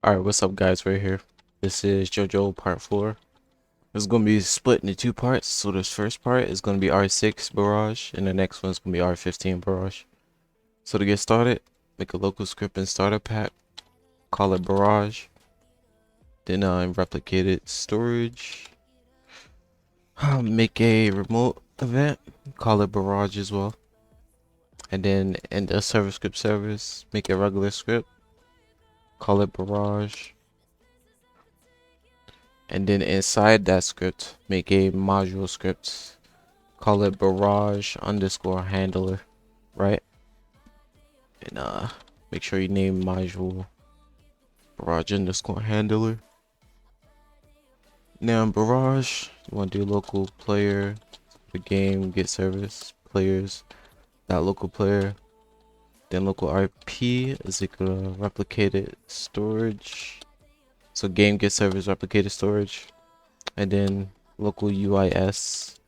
Alright, what's up guys, right here. This is JoJo part 4. It's going to be split into two parts. So this first part is going to be R6 Barrage and the next one's going to be R15 Barrage. So to get started, make a local script and starter pack. Call it Barrage. Then replicate it storage. Make a remote event. Call it Barrage as well. And then in the server script service, make a regular script. Call it Barrage. And then inside that script, make a module script. Call it barrage underscore handler, right? And make sure you name module barrage underscore handler. Now in barrage, you want to do local player, the game get service players dot local player. Then local RP is equal to replicated storage. So game get service replicated storage, and then local UIS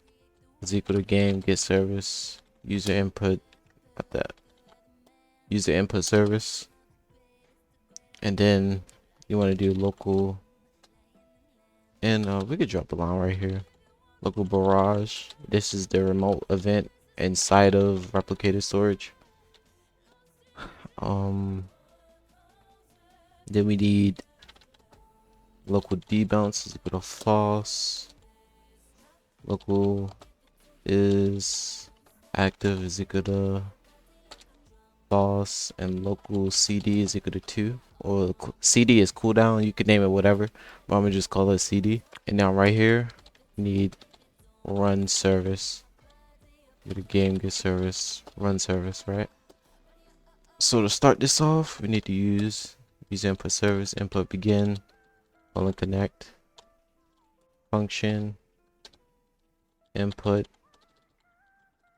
is equal to game get service user input at that user input service. And then you want to do local, and we could drop a line right here, local barrage. This is the remote event inside of replicated storage. Then we need local debounce is equal to false. Local is active is equal to false, and local CD is equal to 2, or CD is cooldown. You can name it whatever, but I'm gonna just call it CD. And now right here, we need run service. Get a game get service, run service, right? So to start this off, we need to use input service, input begin, connect, function, input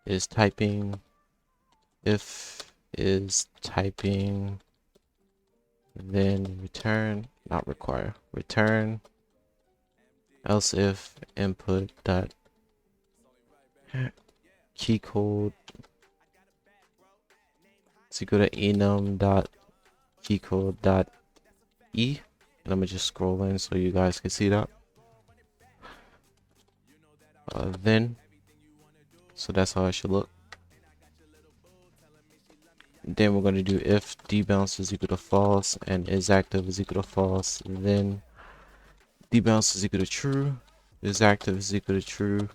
is typing, if is typing, then return, not require, return, else if input dot key code is equal to enum dot key code dot e. And I'm gonna just scroll in so you guys can see that. Then, so that's how it should look. Then we're gonna do if debounce is equal to false and is active is equal to false. Then debounce is equal to true, is active is equal to true.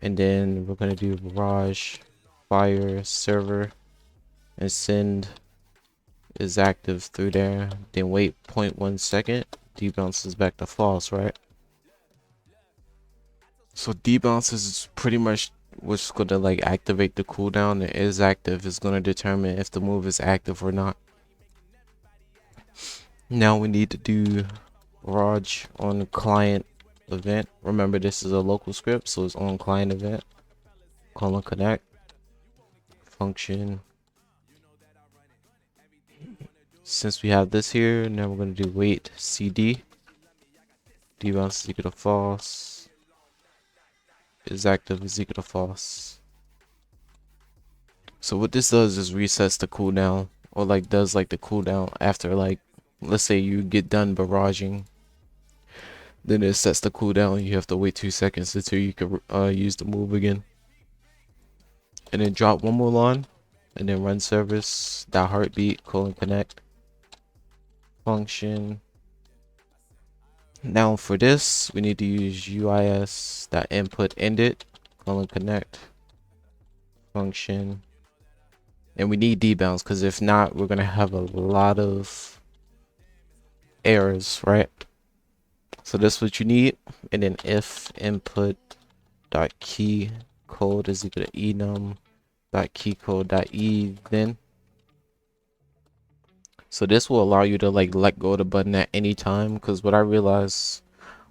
And then we're gonna do barrage fire server and send is active through there. Then wait 0.1 second, debounce is back to false, right? So debounce is pretty much what's gonna like activate the cooldown, and is active is gonna determine if the move is active or not. Now we need to do barrage on client event. Remember, this is a local script, so it's on client event. Colon connect function. Since we have this here, now we're going to do wait CD. Debounce is equal to false. Is active is equal to false. So what this does is resets the cooldown, or like does like the cooldown after, like, let's say you get done barraging. Then it sets the cooldown. You have to wait 2 seconds until you can use the move again. And then drop one more line, and then run service dot heartbeat colon connect function. Now for this, we need to use UIS dot input ended colon connect function, and we need debounce because if not, we're gonna have a lot of errors, right? So that's what you need. And then if input dot key code is equal to enum dot key code dot e, then so this will allow you to like let go of the button at any time, because what I realized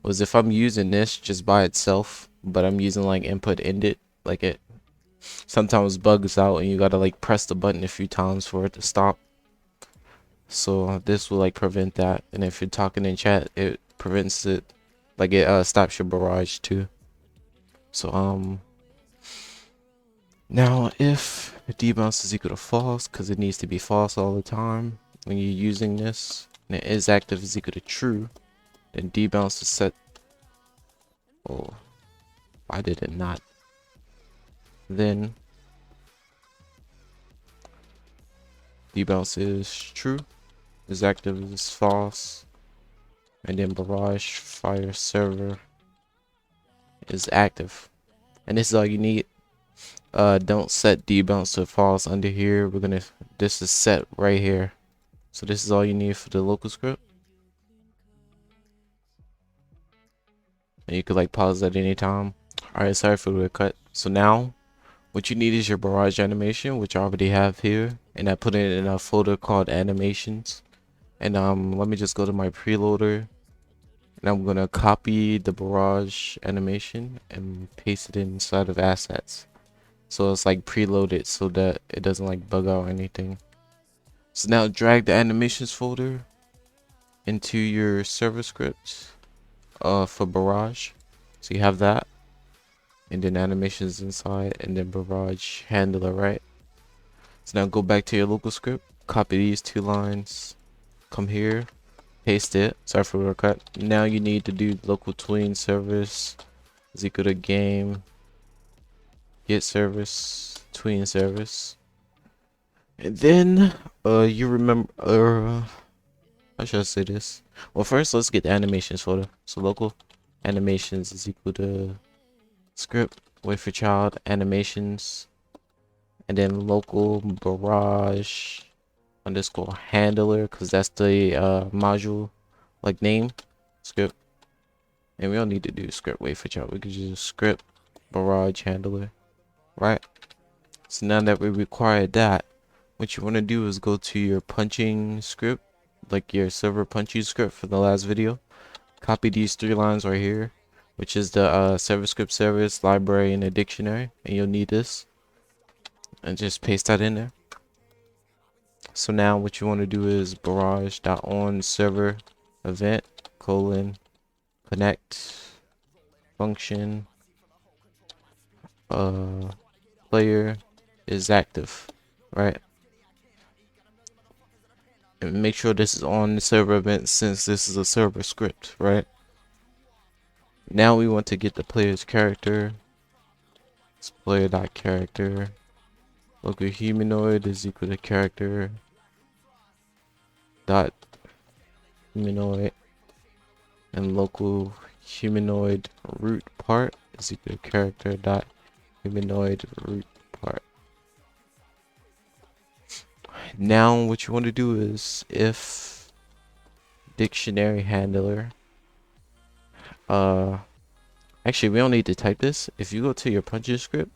was if I'm using this just by itself, but I'm using like input ended, like it sometimes bugs out and you gotta like press the button a few times for it to stop. So this will like prevent that, and if you're talking in chat, it prevents it, like it stops your barrage too. So now if debounce is equal to false, because it needs to be false all the time when you're using this, and is active is equal to true, then debounce is set. Oh, why did it not? Then debounce is true, is active is false, and then barrage fire server is active. And this is all you need. Don't set debounce to false under here. This is set right here. So this is all you need for the local script. And you could like pause at any time. Alright, sorry for the cut. So now what you need is your barrage animation, which I already have here, and I put it in a folder called animations. And let me just go to my preloader, and I'm gonna copy the barrage animation and paste it inside of assets. So it's like preloaded so that it doesn't like bug out or anything. So now drag the animations folder into your server script for barrage. So you have that, and then animations inside, and then barrage handler, right? So now go back to your local script, copy these two lines, come here, paste it. Sorry for the cut. Now you need to do local tween service is equal to game get service tween service, and then you remember how should I say this? Well, first let's get the animations folder. So local animations is equal to script wait for child animations, and then local barrage underscore handler, because that's the module like name script. And we don't need to do script wait for child, we could just script barrage handler, right? So now that we require that, what you want to do is go to your punching script, like your server punching script for the last video. Copy these three lines right here, which is the server script service library and a dictionary, and you'll need this, and just paste that in there. So now what you want to do is barrage.on server event colon connect function player is active, right? And make sure this is on the server event since this is a server script, right? Now we want to get the player's character. It's player.character. Local humanoid is equal to character dot humanoid, and local humanoid root part is equal to character dot humanoid root part. Now what you want to do is if dictionary handler, actually we don't need to type this. If you go to your puncher script,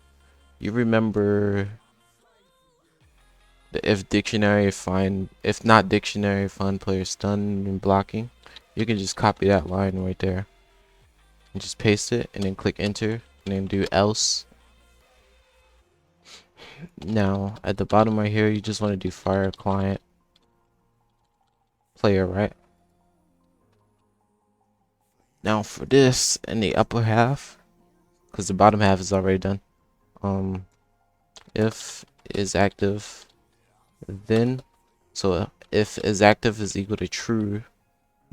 you remember the if not dictionary find player stun and blocking, you can just copy that line right there and just paste it, and then click enter, and then do else. Now at the bottom right here, you just want to do fire client player, right? Now for this in the upper half, because the bottom half is already done, if is active, then so if is active is equal to true,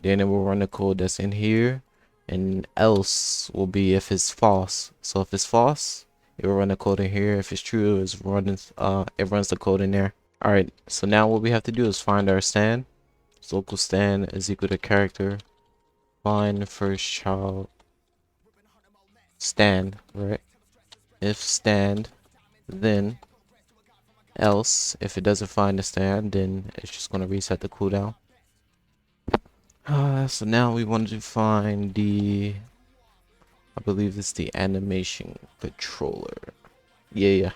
then it will run the code that's in here, and else will be if it's false. So if it's false, it will run the code in here. If it's true, it runs the code in there. All right, so now what we have to do is find our stand. So local stand is equal to character find first child stand, right? If stand, then else. If it doesn't find the stand, then it's just going to reset the cooldown. So now we want to find I believe it's the animation controller. Yeah,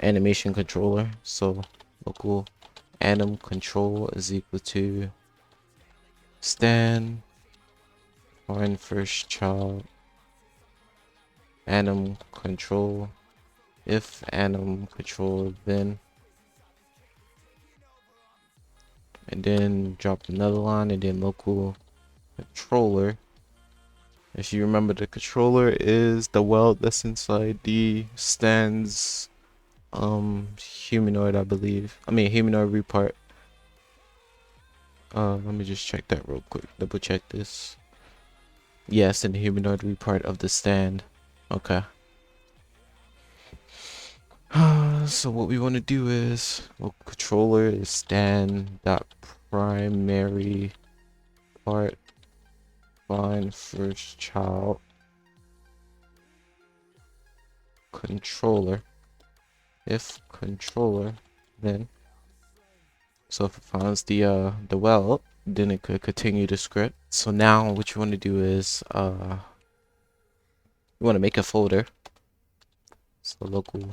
animation controller. So local anim control is equal to stand find first child anim control. If anim control, then, and then drop another line, and then local controller. If you remember, the controller is the weld that's inside the stand's humanoid, I believe. I mean humanoid root part. Let me just check that real quick. Double check this. Yes, and the humanoid will be part of the stand. Okay. So what we want to do is, well, controller is stand dot primary part find first child controller. If controller, then so if it finds the well, then it could continue the script. So now what you want to do is you want to make a folder. So local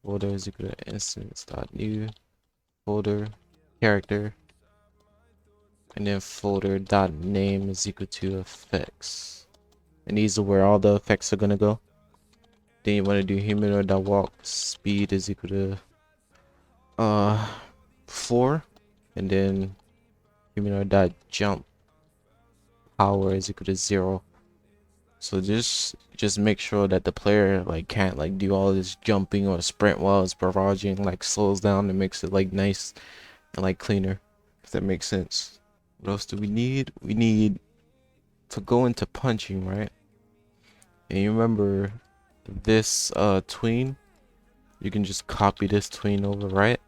folder is equal to instance dot new folder character, and then folder dot name is equal to effects, and these are where all the effects are gonna go. Then you want to do humanoid dot walk speed is equal to 4, and then humanoid dot jump power is equal to 0. So just make sure that the player like can't like do all this jumping or sprint while it's barraging, like slows down and makes it like nice and like cleaner, if that makes sense. What else do we need? We need to go into punching, right? And you remember this tween, you can just copy this tween over, right?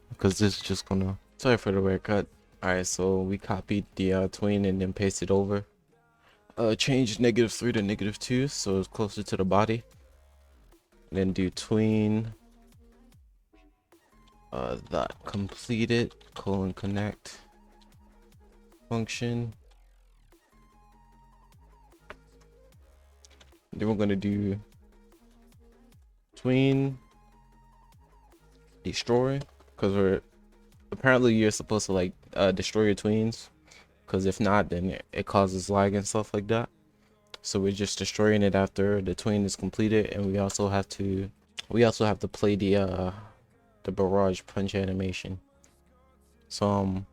Because this is just gonna, sorry for the weird cut. Alright, so we copied the tween and then pasted over. Change -3 to -2 so it's closer to the body. And then do tween that completed connect function. Then we're gonna do tween destroy, because we're apparently you're supposed to like destroy your tweens, because if not then it causes lag and stuff like that. So we're just destroying it after the tween is completed, and we also have to play the barrage punch animation. So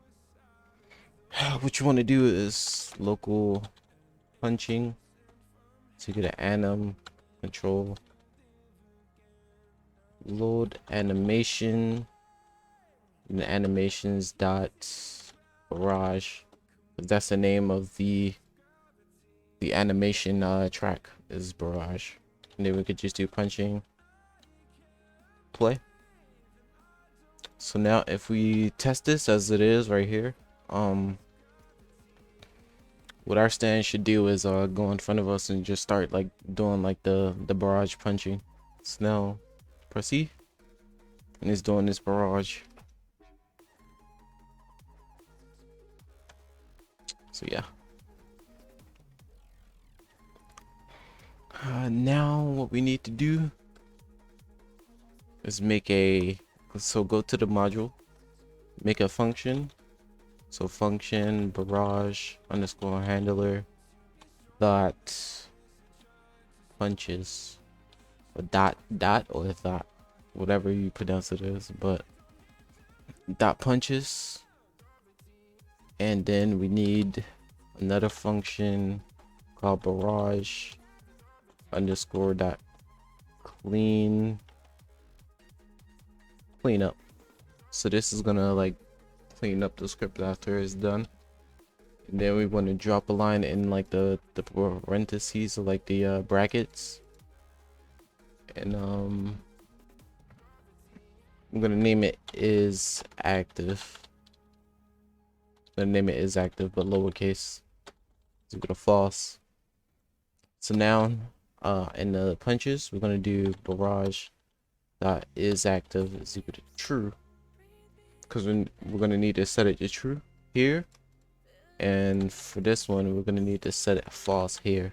what you want to do is local punching, so you get an anim control load animation, and the animations dot barrage, that's the name of the animation track is barrage. And then we could just do punching play. So now if we test this as it is right here, what our stand should do is go in front of us and just start like doing like the barrage punching. So now press E, and it's doing this barrage. So yeah. Now what we need to do is make a, so go to the module, make a function. So function barrage underscore handler dot punches, or dot or dot, whatever you pronounce it as, but dot punches. And then we need another function called barrage underscore dot clean up. So this is gonna like clean up the script after it's done. And then we want to drop a line in like the parentheses, or like the brackets, and I'm gonna name it is active. I'm gonna name it is active, but lowercase. It's equal to false. So now in the punches we're gonna do barrage dot is active is equal to true, because we're gonna need to set it to true here, and for this one we're gonna need to set it false here.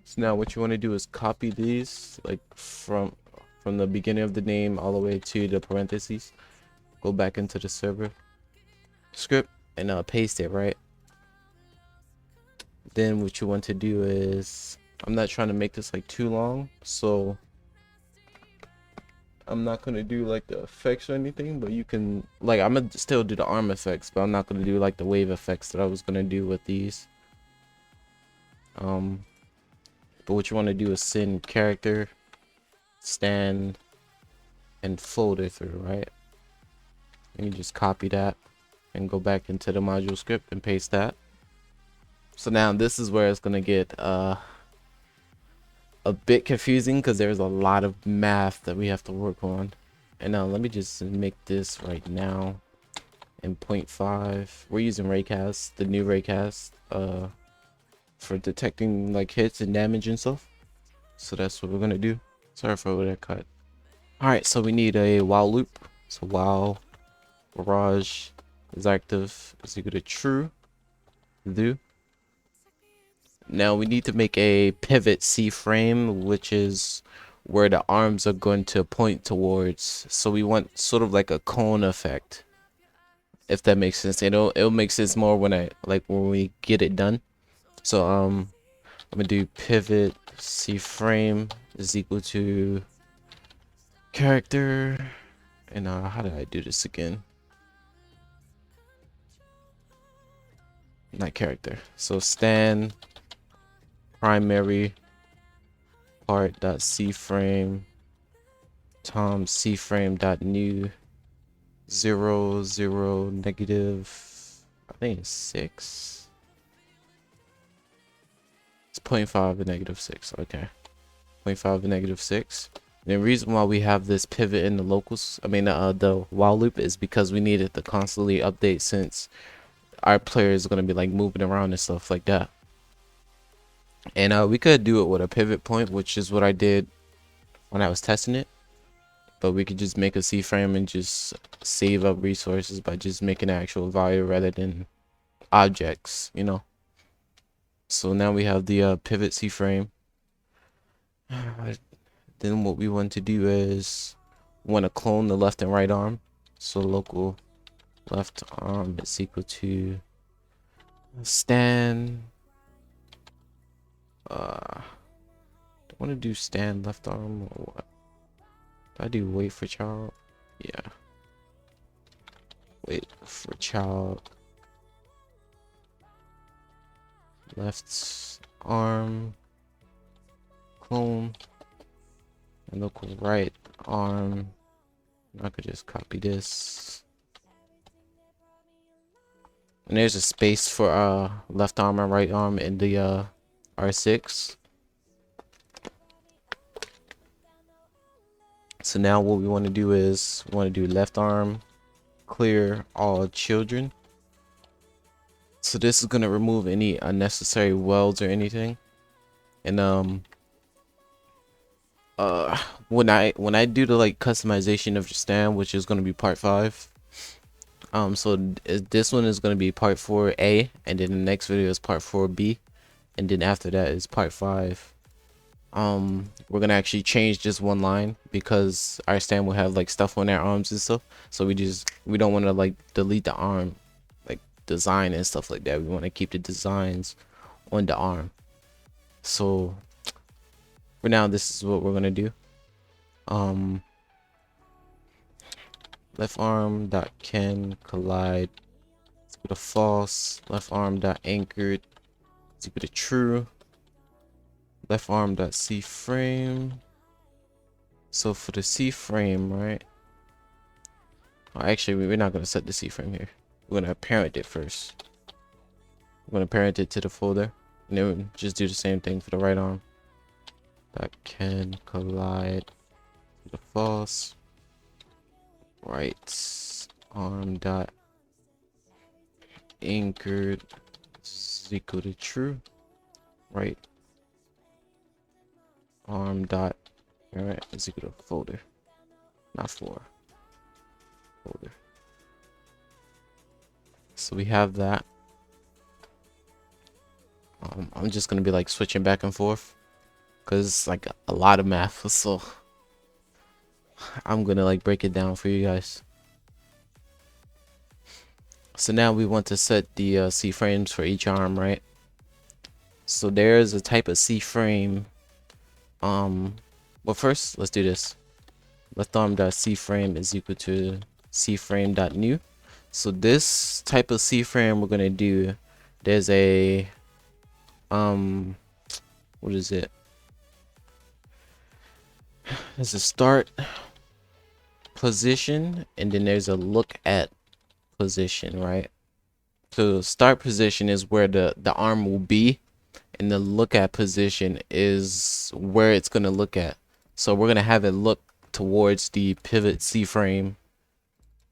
So now what you want to do is copy these like from the beginning of the name all the way to the parentheses, go back into the server script and paste it, right? Then what you want to do is, I'm not trying to make this like too long, so I'm not gonna do like the effects or anything, but you can like, I'm gonna still do the arm effects, but I'm not gonna do like the wave effects that I was gonna do with these. But what you want to do is send character stand and folder through, right? And you just copy that and go back into the module script and paste that. So now this is where it's gonna get a bit confusing because there's a lot of math that we have to work on. And now let me just make this right now in 0.5. We're using Raycast, the new Raycast, for detecting like hits and damage and stuff. So that's what we're gonna do. Sorry for that cut. All right, so we need a while loop. So while barrage is active is equal to true. Do. Now we need to make a pivot CFrame, which is where the arms are going to point towards. So we want sort of like a cone effect, if that makes sense. It'll make sense more when we get it done. So I'm gonna do pivot CFrame is equal to character, and how did I do this again? Not character. So stand primary part dot CFrame tom CFrame dot new 0 0 negative, I think it's 6. It's 0.5 and negative 6. Okay, 0.5 and negative 6. And the reason why we have this pivot in the locals, the while loop, is because we need it to constantly update, since our player is going to be like moving around and stuff like that. And we could do it with a pivot point, which is what I did when I was testing it. But we could just make a CFrame and just save up resources by just making an actual value rather than objects, you know. So now we have the pivot CFrame. Then what we want to do is want to clone the left and right arm. So local left arm is equal to stand. Do I want to do stand left arm or what? Do I do wait for child? Yeah. Wait for child. Left arm. Clone. And local right arm. I could just copy this. And there's a space for left arm and right arm in the R6. So now what we want to do is we want to do left arm clear all children. So this is going to remove any unnecessary welds or anything. And when I do the like customization of your stand, which is going to be part 5, so this one is going to be part 4A, and then the next video is part 4B, and then after that is part 5. We're gonna actually change just one line because our stand will have like stuff on their arms and stuff, so we don't want to like delete the arm like design and stuff like that. We want to keep the designs on the arm. So for now, this is what we're gonna do. Left arm dot can collide is equal to false. Left arm dot anchored is equal to true. Left arm dot CFrame. So for the CFrame, right? Oh, actually, we're not gonna set the CFrame here. We're gonna parent it first. We're gonna parent it to the folder, and then we'll just do the same thing for the right arm. That can collide to the false. Right arm dot anchored is equal to true. Right arm dot parent is equal to folder, not for folder. So we have that. I'm just gonna be like switching back and forth because it's like a lot of math, so I'm gonna like break it down for you guys. So now we want to set the CFrames for each arm, right? So there's a type of CFrame. Well, first let's do this. Left arm dot CFrame is equal to CFrame dot new. So this type of CFrame we're gonna do, there's a what is it? There's a start position, and then there's a look at position, right? So start position is where the arm will be, and the look at position is where it's gonna look at. So we're gonna have it look towards the pivot C-frame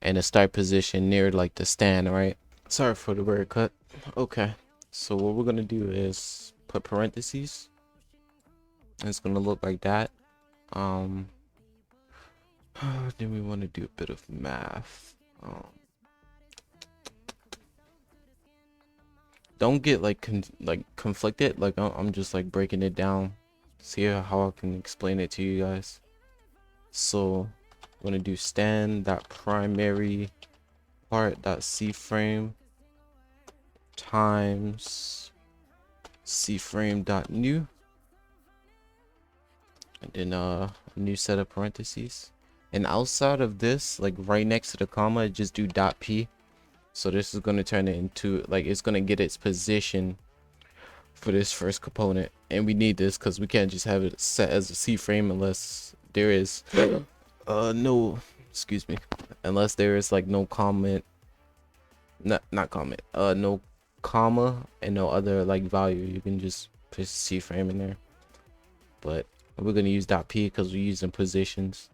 and the start position near like the stand, right? Sorry for the weird cut. Okay, so what we're gonna do is put parentheses, and it's gonna look like that. Then we want to do a bit of math. Don't get like conflicted. Like I'm just like breaking it down. See how I can explain it to you guys. So I'm gonna do stand that primary part dot CFrame times CFrame dot new, and then a new set of parentheses. And outside of this, like right next to the comma, just do dot p. So this is going to turn it into like it's going to get its position for this first component, and we need this because we can't just have it set as a C-frame unless there is no, excuse me, unless there is like no comment, not comment, no comma and no other like value. You can just put C-frame in there, but we're going to use dot p because we're using positions.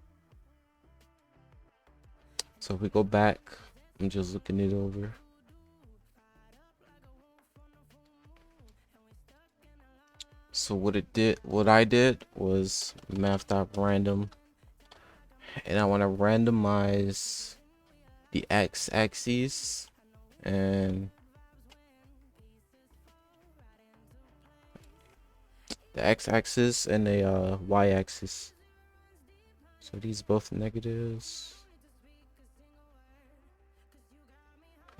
So if we go back, I'm just looking it over. So what I did was math.random, and I want to randomize the x-axis and the x-axis and the y-axis. So these both negatives.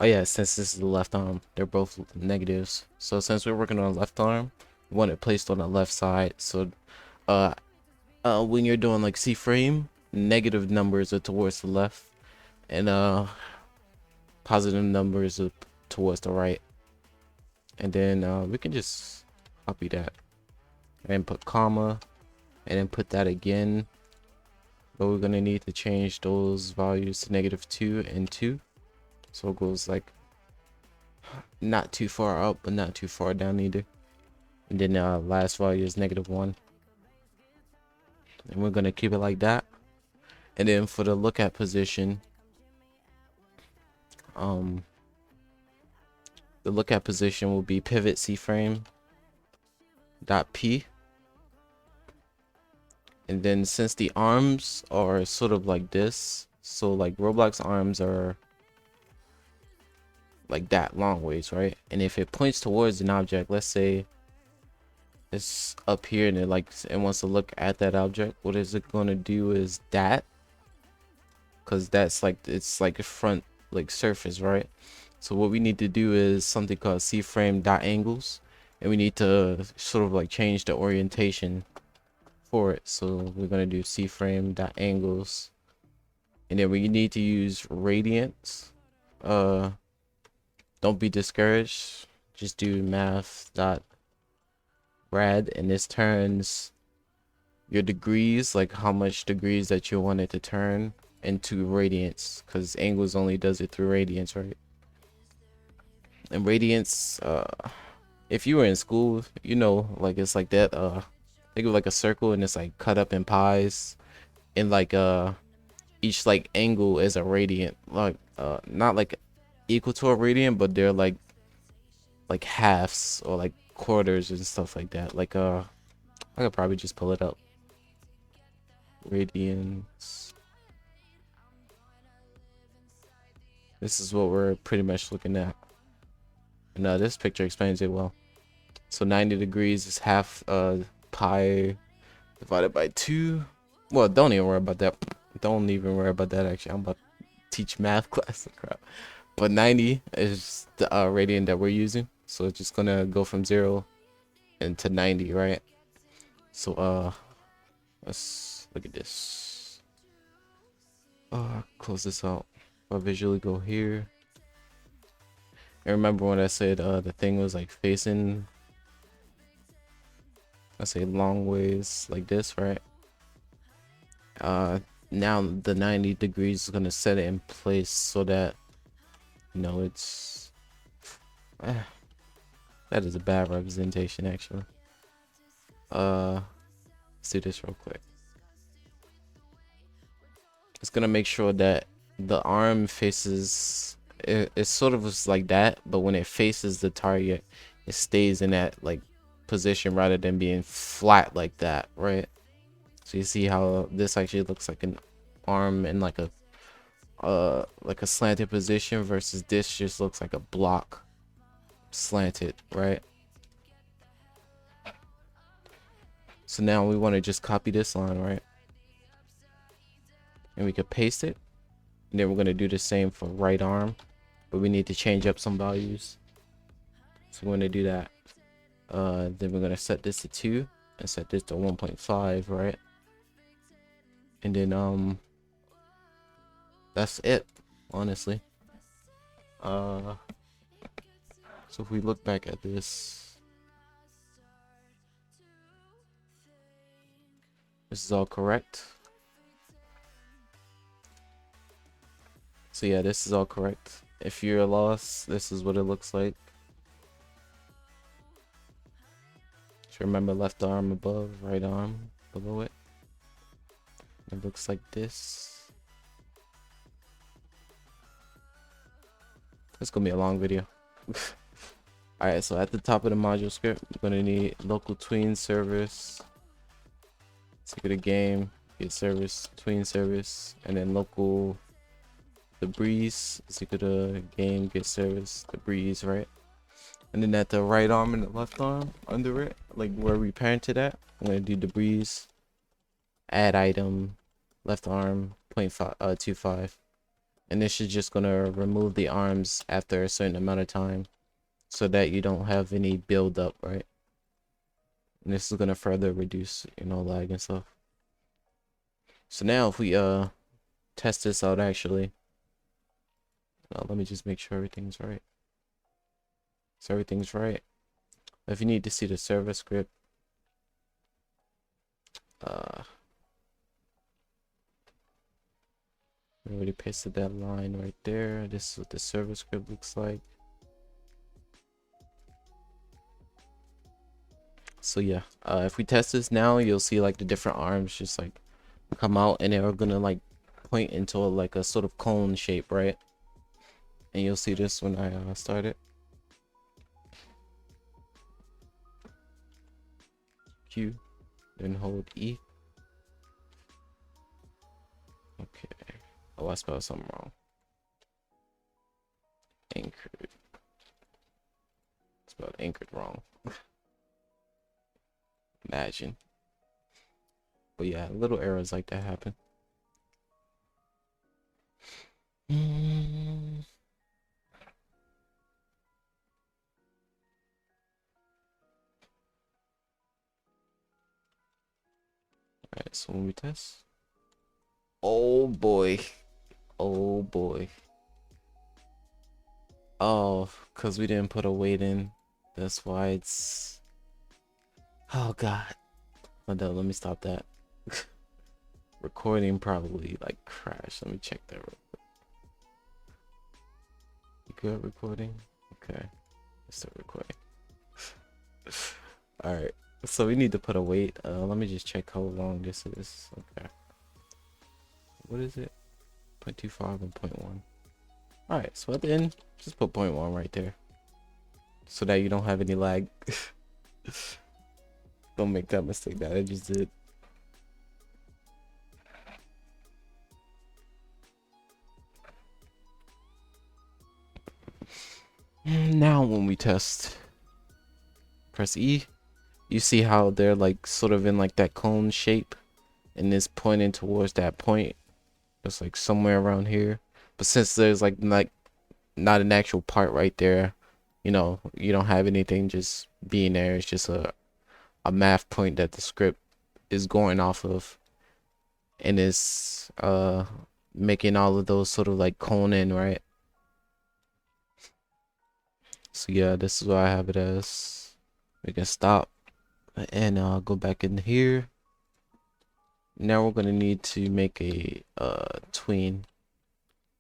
Oh yeah, since this is the left arm, they're both negatives. So since we're working on the left arm, we want it placed on the left side. So when you're doing like C-frame, negative numbers are towards the left, and positive numbers are towards the right. And then we can just copy that and put comma, and then put that again. But we're gonna need to change those values to -2 and 2. So it goes like not too far up, but not too far down either. And then last value is -1. And we're gonna keep it like that. And then for the look at position, the look at position will be pivot C-frame dot p. And then since the arms are sort of like this, so like Roblox arms are like that long ways, right? And if it points towards an object, let's say it's up here and it wants to look at that object, what is it going to do is that, because that's like it's like a front like surface, right? So what we need to do is something called C-frame dot angles, and we need to sort of like change the orientation for it. So we're going to do C-frame dot angles, and then we need to use radians. Don't be discouraged, just do math dot rad, and this turns your degrees, like how much degrees that you want it to turn, into radians, because angles only does it through radians, right? And radians, if you were in school, you know, like it's like that. Think of like a circle, and it's like cut up in pies, and like each like angle is a radian, like not like equal to a radian, but they're like halves or like quarters and stuff like that. Like I could probably just pull it up. Radians. This is what we're pretty much looking at. And this picture explains it well. So 90 degrees is half pi divided by 2. Well, don't even worry about that. Don't even worry about that, actually. I'm about to teach math class and crap. But 90 is the radian that we're using. So it's just gonna go from 0 into 90, right? So let's look at this. Close this out. I'll visually go here. And remember when I said the thing was like facing, I say long ways like this, right? now the 90 degrees is gonna set it in place so that, you know, it's that is a bad representation actually. Let's do this real quick. It's gonna make sure that the arm faces it sort of is like that, but when it faces the target, it stays in that like position rather than being flat like that, right? So you see how this actually looks like an arm in like a slanted position versus this just looks like a block slanted, right? So now we want to just copy this line, right? And we could paste it. And then we're going to do the same for right arm, but we need to change up some values. So we're going to do that. Then we're going to set this to 2 and set this to 1.5, right? And then that's it, honestly. So if we look back at this is all correct. So yeah, this is all correct. If you're lost, this is what it looks like. Just remember left arm above, right arm below it. It looks like this. It's gonna be a long video. Alright, so at the top of the module script, we're gonna need local tween service. Let's go to game, get service, tween service, and then local the breeze. So go to game, get service, the breeze, right? And then at the right arm and the left arm under it, like where we parented at, I'm gonna do the breeze, add item, left arm 0.25, and this is just gonna remove the arms after a certain amount of time so that you don't have any build up, right? And this is gonna further reduce, you know, lag and stuff. So now if we test this out actually, let me just make sure everything's right. So everything's right. If you need to see the server script, we already pasted that line right there. This is what the server script looks like. So yeah, if we test this now, you'll see like the different arms just like come out and they're gonna like point into like a sort of cone shape, right? And you'll see this when I start it. Q, then hold E. Okay. Oh, I spelled something wrong. Anchored. Spelled anchored wrong. Imagine. But yeah, little errors like that happen. Alright, so when we test. Oh boy. Oh boy. Oh, because we didn't put a weight in. That's why it's... Oh god. Hold on, let me stop that. Recording probably like crashed. Let me check that real quick. You good recording? Okay. Let's start recording. Alright. So we need to put a weight. Let me just check how long this is. Okay. What is it? 0.25 and 0.1. Alright, so at the end, just put 0.1 right there. So that you don't have any lag. Don't make that mistake that I just did. Now when we test, press E. You see how they're like sort of in like that cone shape, and it's pointing towards that point. It's like somewhere around here. But since there's like not an actual part right there, you know, you don't have anything just being there. It's just a math point that the script is going off of, and it's making all of those sort of like cone in, right? So yeah, this is what I have it as. We can stop and go back in here. Now we're gonna need to make a tween.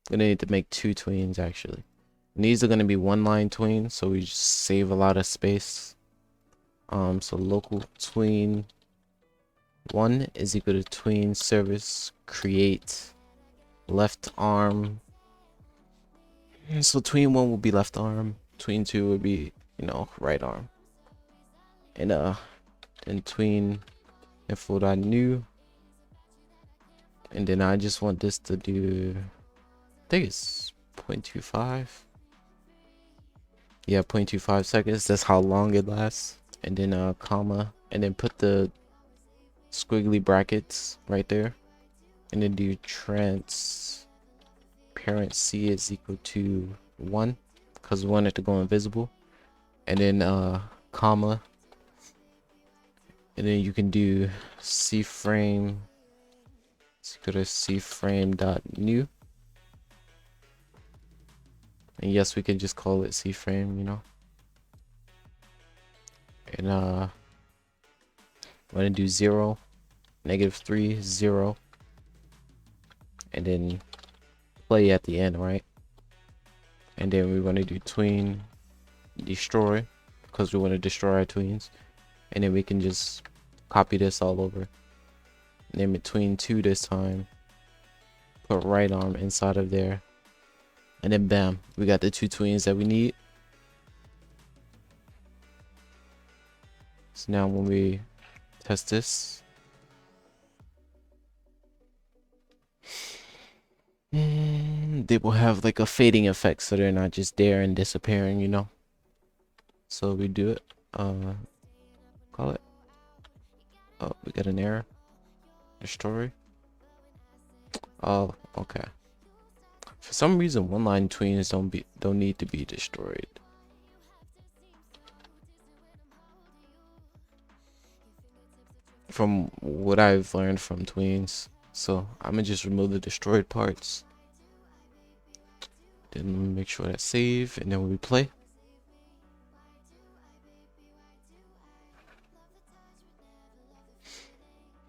We're gonna need to make two tweens actually. And these are gonna be one line tweens, so we just save a lot of space. So local tween 1 is equal to tween service create left arm. So tween 1 will be left arm, tween 2 will be, you know, right arm. And then tween info.new. And then I just want this to do, I think it's 0.25. Yeah, 0.25 seconds. That's how long it lasts. And then comma, and then put the squiggly brackets right there, and then do transparent C is equal to 1 because we want it to go invisible, and then comma, and then you can do CFrame. So go to CFrame.new, and yes, we can just call it CFrame, you know. And I'm gonna do 0, -3, 0, and then play at the end, right? And then we want to do tween destroy because we want to destroy our tweens, and then we can just copy this all over. Name it tween 2 this time. Put right arm inside of there, and then bam, we got the two tweens that we need. So now when we test this, they will have like a fading effect, so they're not just there and disappearing, you know. So we do it, call it, oh, we got an error, destroy. Oh, okay. For some reason one line tweens don't need to be destroyed. From what I've learned from tweens. So I'm gonna just remove the destroyed parts. Then make sure that's save, and then we play.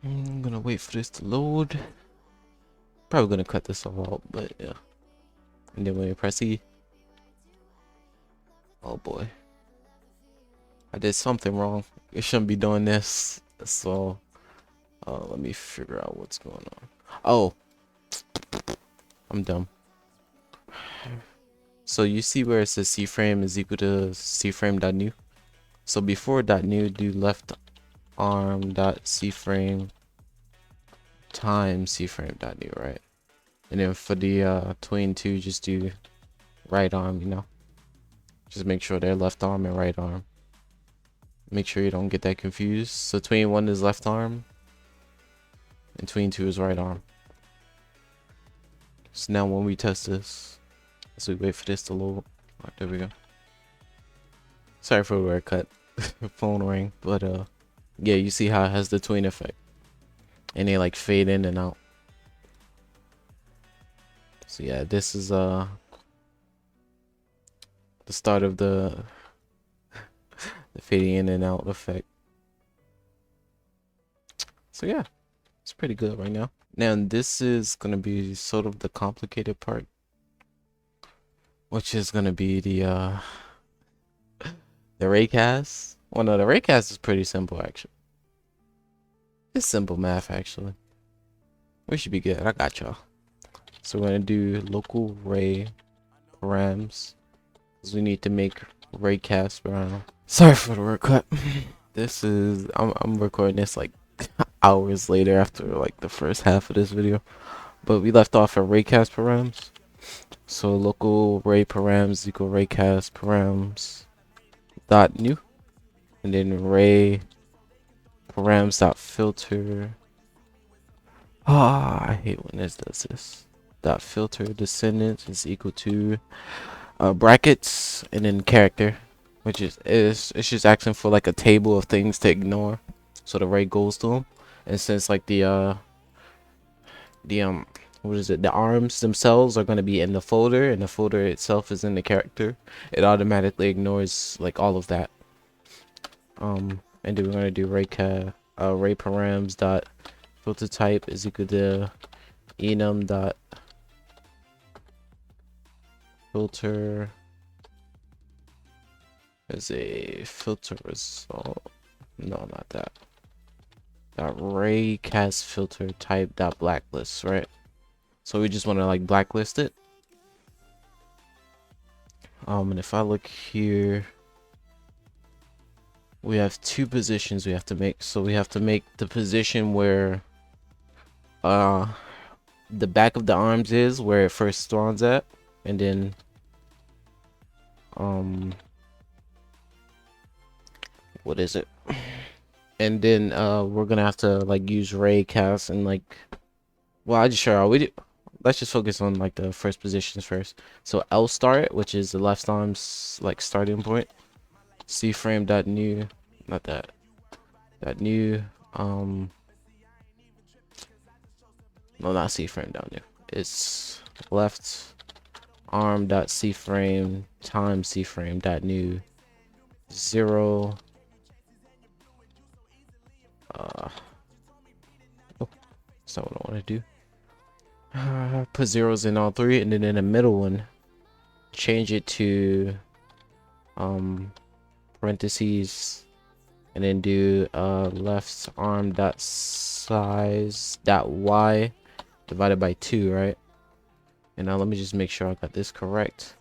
I'm gonna wait for this to load. Probably gonna cut this all out, but yeah. And then when we press E, oh boy, I did something wrong. It shouldn't be doing this. So let me figure out what's going on. Oh, I'm dumb. So you see where it says CFrame is equal to CFrame.new. So before .new, do left arm .CFrame times CFrame.new, right? And then for the tween 2, just do right arm, you know. Just make sure they're left arm and right arm. Make sure you don't get that confused. So tween 1 is left arm, and tween 2 is right arm. So now when we test this, as we wait for this to load, right, there we go. Sorry for the weird cut, phone ring, but yeah, you see how it has the tween effect, and they like fade in and out. So yeah, this is the start of the fading in and out effect. So yeah, it's pretty good right now. Now this is gonna be sort of the complicated part, which is gonna be the Raycast. Well, no, the Raycast is pretty simple actually. It's simple math actually. We should be good. I got y'all. So we're gonna do local ray params, because we need to make Raycast around. Sorry for the word cut. This is I'm recording this like hours later after like the first half of this video, but we left off at Raycast params. So local ray params equal Raycast params dot new, and then ray params dot filter. I hate when this does this. Dot filter descendants is equal to brackets and then character, which is it's just asking for like a table of things to ignore, so the ray goes to them. And since like the what is it, the arms themselves are going to be in the folder, and the folder itself is in the character, it automatically ignores like all of that. And then we're going to do ray params dot filter type is equal to enum dot filter as a filter result. No, not that. Dot Raycast filter type dot blacklist, right? So we just want to like blacklist it. And if I look here, we have two positions we have to make. So we have to make the position where the back of the arms is, where it first spawns at, and then what is it? And then we're gonna have to like use Raycast and like, well, I just sure we do. Let's just focus on like the first positions first. So L start, which is the left arm's like starting point. CFrame dot new, not that. Dot new. No, not CFrame dot new. It's left arm dot CFrame times CFrame dot new 0. Oh, that's not what I want to do. Put zeros in all three, and then in the middle one, change it to parentheses, and then do left arm dot size dot y divided by 2, right? And now let me just make sure I got this correct.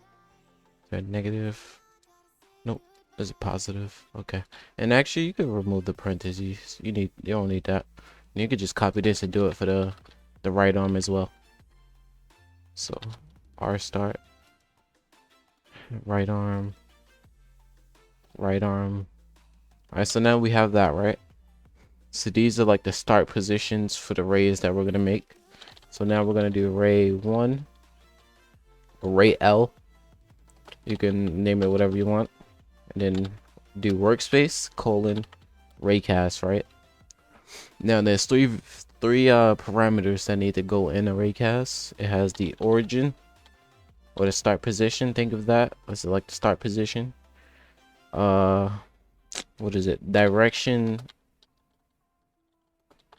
Is that negative? Nope. Is it positive? Okay. And actually, you could remove the parentheses. You don't need that. And you could just copy this and do it for the right arm as well. So R start, right arm, right arm. All right, so now we have that, right? So these are like the start positions for the rays that we're gonna make. So now we're gonna do ray 1, or ray L. You can name it whatever you want, and then do workspace colon Raycast, right? Now there's three parameters that need to go in a Raycast. It has the origin, or the start position. Think of that as like the start position. What is it? Direction.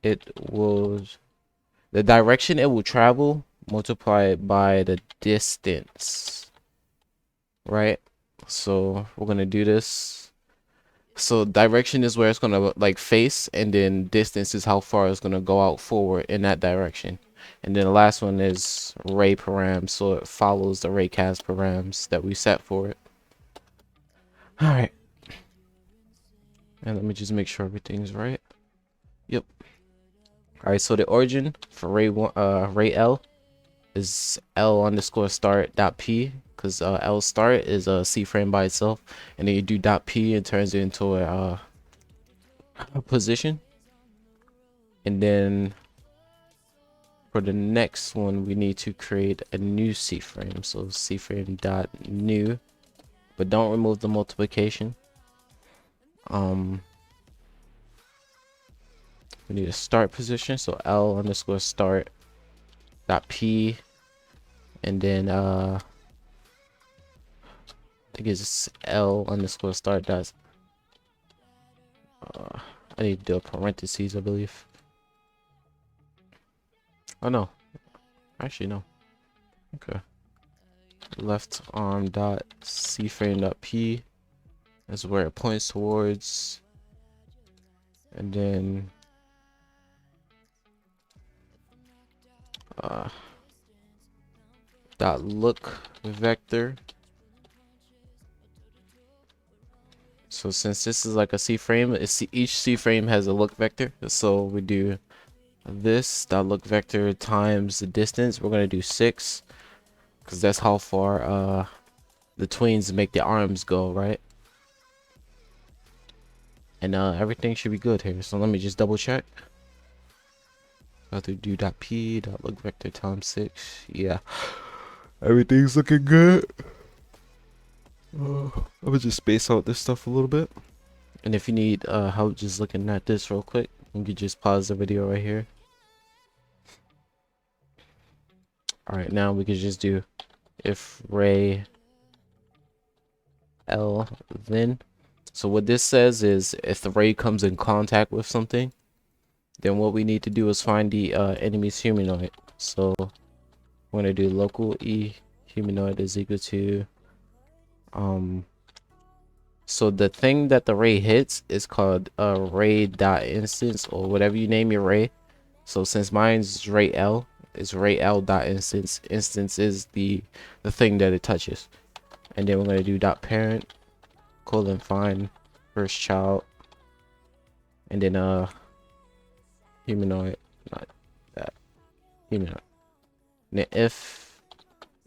The direction it will travel multiplied by the distance, right? So we're gonna do this. So direction is where it's gonna like face, and then distance is how far it's gonna go out forward in that direction. And then the last one is ray params, so it follows the Raycast params that we set for it. All right, and let me just make sure everything's right. Yep. All right, so the origin for ray L is L underscore start dot P, because L start is a CFrame by itself, and then you do dot P, it turns it into a position. And then for the next one, we need to create a new CFrame. So CFrame dot new, but don't remove the multiplication. We need a start position, so L underscore start dot P, and then I think it's L underscore start dot I need to do a parentheses, I believe. Oh no, actually no. Okay, left arm dot CFrame dot P is where it points towards, and then dot look vector. So since this is like a CFrame, each CFrame has a look vector. So we do this dot look vector times the distance. We're gonna do 6, because that's how far the tweens make the arms go, right? And everything should be good here. So let me just double check. I have to do dot P dot look vector times 6. Yeah, everything's looking good. I would just space out this stuff a little bit. And if you need help just looking at this real quick, you can just pause the video right here. Alright, now we can just do if ray L then. So what this says is if the ray comes in contact with something, Then what we need to do is find the enemy's humanoid. So we're gonna do local e humanoid is equal to so the thing that the ray hits is called ray dot instance, or whatever you name your ray. So since mine's ray L, it's ray L dot instance. Instance is the thing that it touches. And then we're gonna do dot parent colon find first child, and then humanoid, not that, humanoid. And then if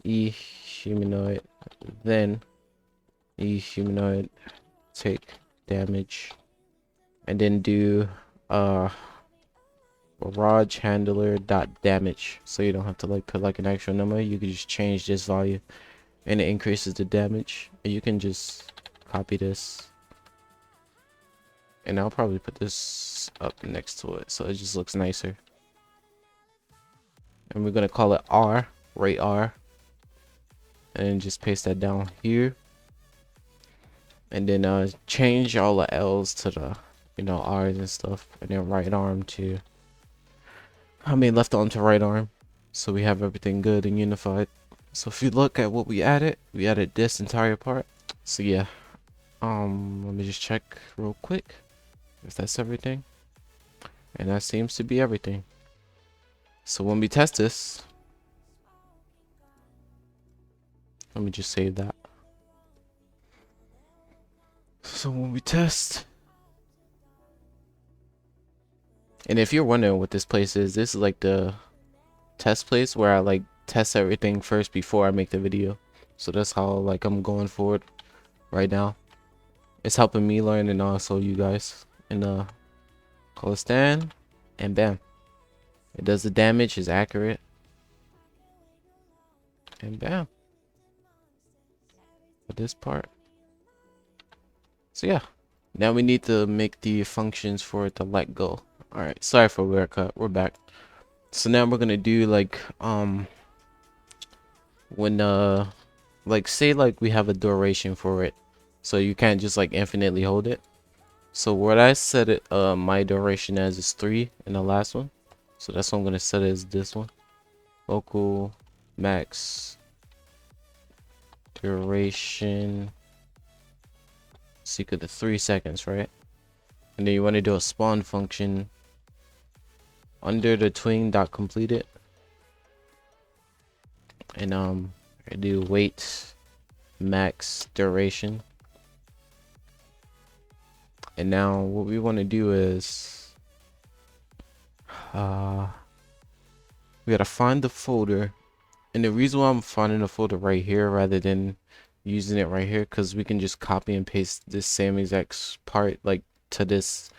e humanoid, then e humanoid take damage, and then do barrage handler dot damage. So you don't have to like put like an actual number, you can just change this value and it increases the damage. And you can just copy this, and I'll probably put this up next to it so it just looks nicer. And we're gonna call it R, Ray R, and just paste that down here. And then change all the L's to the, you know, R's and stuff, and then right arm to, I mean left arm to right arm, so we have everything good and unified. So if you look at what we added this entire part. So yeah, let me just check real quick if that's everything, and that seems to be everything. So when we test this, let me just save that. So when we test, and if you're wondering what this place is, this is like the test place where I like test everything first before I make the video. So that's how like I'm going forward right now. It's helping me learn and also you guys. And call it stand, and bam, it does the damage, is accurate, and bam, for this part. So yeah, now we need to make the functions for it to let go. All right, sorry for the haircut, we're back. So now we're gonna do like when like say like we have a duration for it, so you can't just like infinitely hold it. So what I set it my duration as is 3 in the last one, so that's what I'm gonna set it as this one. Local max duration is equal to 3 seconds, right? And then you want to do a spawn function under the tween dot completed, and I do wait max duration. And now what we want to do is we gotta find the folder. And the reason why I'm finding the folder right here rather than using it right here, because we can just copy and paste this same exact part like to this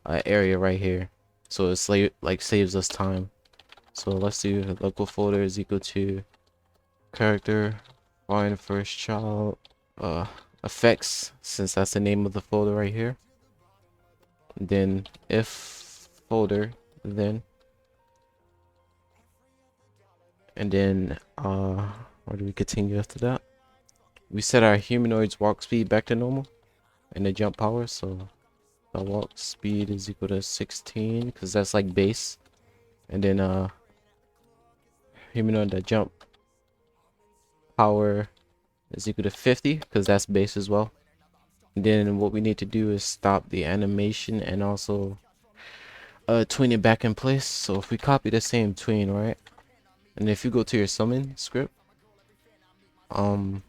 area right here, so it's like saves us time. So let's do local folder is equal to character find first child effects, since that's the name of the folder right here. Then if folder, then, and then where do we continue after that? We set our humanoid's walk speed back to normal and the jump power, so the walk speed is equal to 16 because that's like base. And then humanoid that jump power is equal to 50 because that's base as well. And then what we need to do is stop the animation and also tween it back in place. So if we copy the same tween, right, and if you go to your summon script, you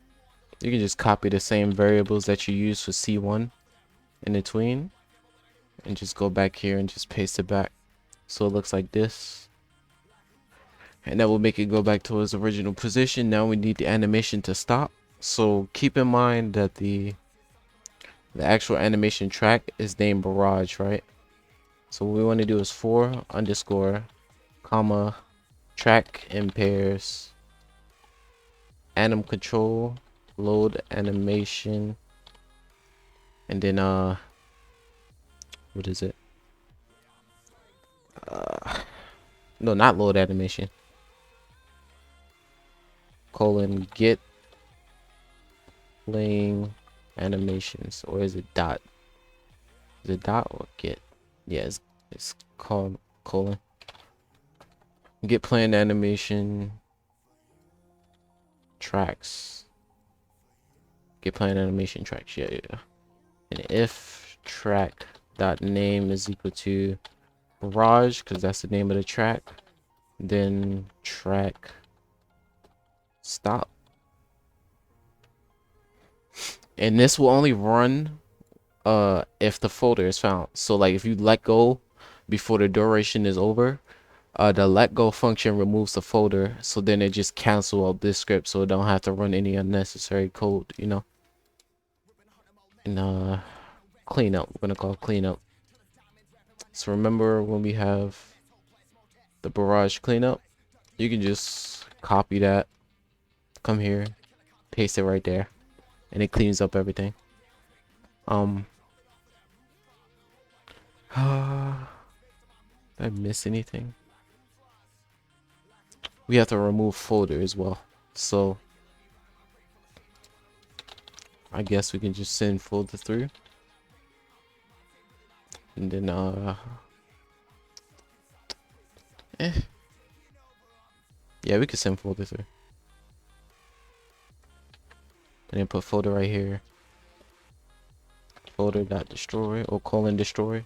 can just copy the same variables that you use for C1 in the tween and just go back here and just paste it back so it looks like this, and that will make it go back to its original position. Now we need the animation to stop, so keep in mind that the actual animation track is named Barrage, right? So what we want to do is 4 underscore comma track in pairs anim control load animation, and then what is it, no, not load animation, colon get playing animations, or is it dot, is it dot or get? Yeah, it's called colon. Get planned animation tracks. Get planned animation tracks. Yeah, yeah. And if track dot name is equal to Barrage, because that's the name of the track, then track stop. And this will only run if the folder is found. So like if you let go before the duration is over, the let go function removes the folder, so then it just cancel out this script, so it don't have to run any unnecessary code, you know. And cleanup, we're gonna call cleanup. So remember when we have the barrage cleanup, you can just copy that, come here, paste it right there, and it cleans up everything. Did I miss anything? We have to remove folder as well, so I guess we can just send folder through, and then yeah, we could send folder through, and then put folder right here, folder dot destroy or colon destroy,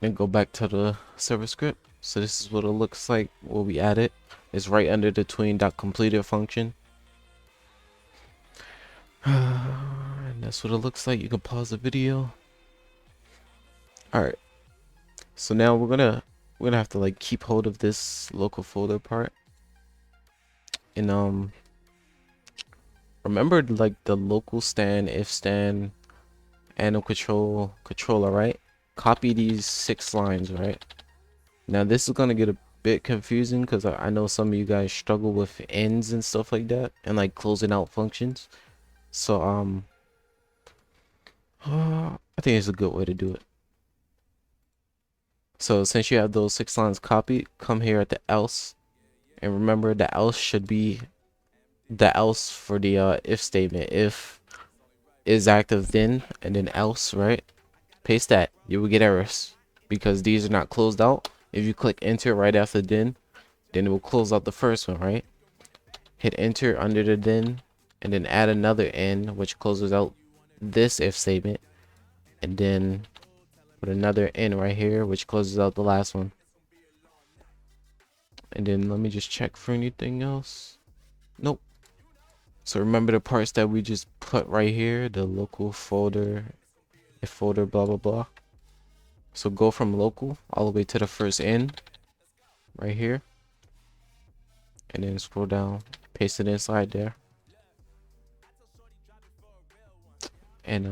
and go back to the server script. So this is what it looks like. What we added is right under the tween dot completed function. And that's what it looks like. You can pause the video. All right, so now we're gonna have to like keep hold of this local folder part, and remember like the local stand, if stand, animal controller, right? Copy these 6 lines, right? Now this is gonna get a bit confusing because I know some of you guys struggle with ends and stuff like that, and like closing out functions. So I think it's a good way to do it. So since you have those 6 lines copied, come here at the else, and remember the else should be the else for the if statement. If is active then, and then else, right? Paste that. You will get errors because these are not closed out. If you click enter right after then it will close out the first one, right? Hit enter under the then, and then add another n, which closes out this if statement, and then put another n right here, which closes out the last one. And then let me just check for anything else. Nope. So remember the parts that we just put right here, the local folder, if folder, blah blah blah. So go from local all the way to the first n right here, and then scroll down, paste it inside there, and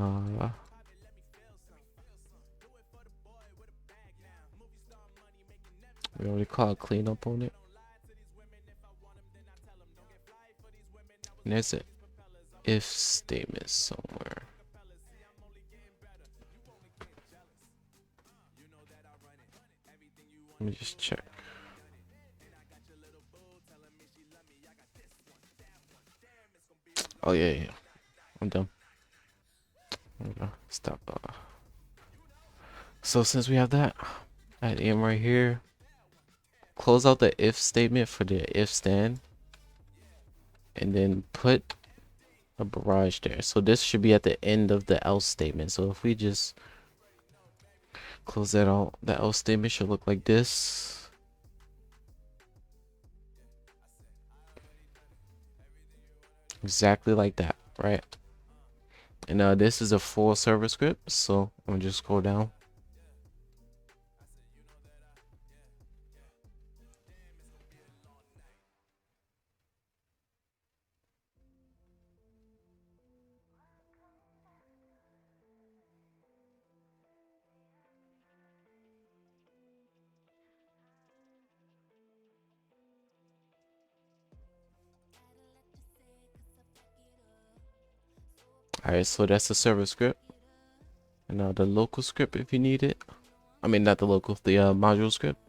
we already called cleanup on it, and that's it. If statement somewhere. Let me just check. Oh yeah, I'm done. Stop. So since we have that, add m right here. Close out the if statement for the if stand, and then put a barrage there. So this should be at the end of the else statement. So if we just close that out, the else statement should look like this. Exactly like that, right? And this is a full server script, so I'm gonna just scroll down. Alright, so that's the server script. And now the local script if you need it. I mean, not the local, the module script.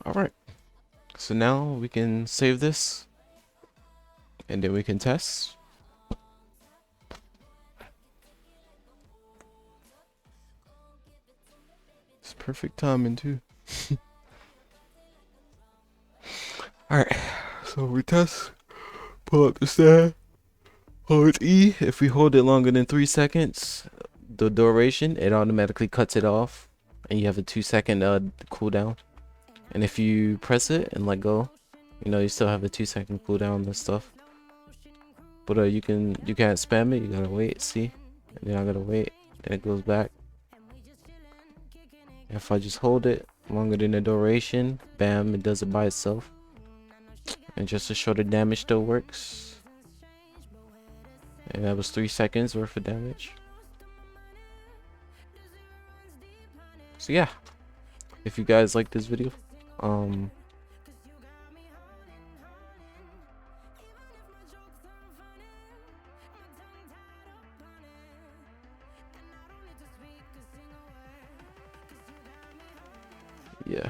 Alright, so now we can save this and then we can test. It's perfect timing too. Alright, so we test, pull up the stand, hold E. If we hold it longer than 3 seconds, the duration, it automatically cuts it off and you have a 2-second cooldown. And if you press it and let go, you know, you still have a 2-second cooldown and stuff. But you can't spam it, you gotta wait, see? And then I gotta wait, then it goes back. And if I just hold it longer than the duration, bam, it does it by itself. And just to show the damage still works. And that was 3 seconds worth of damage. So yeah, if you guys like this video, yeah.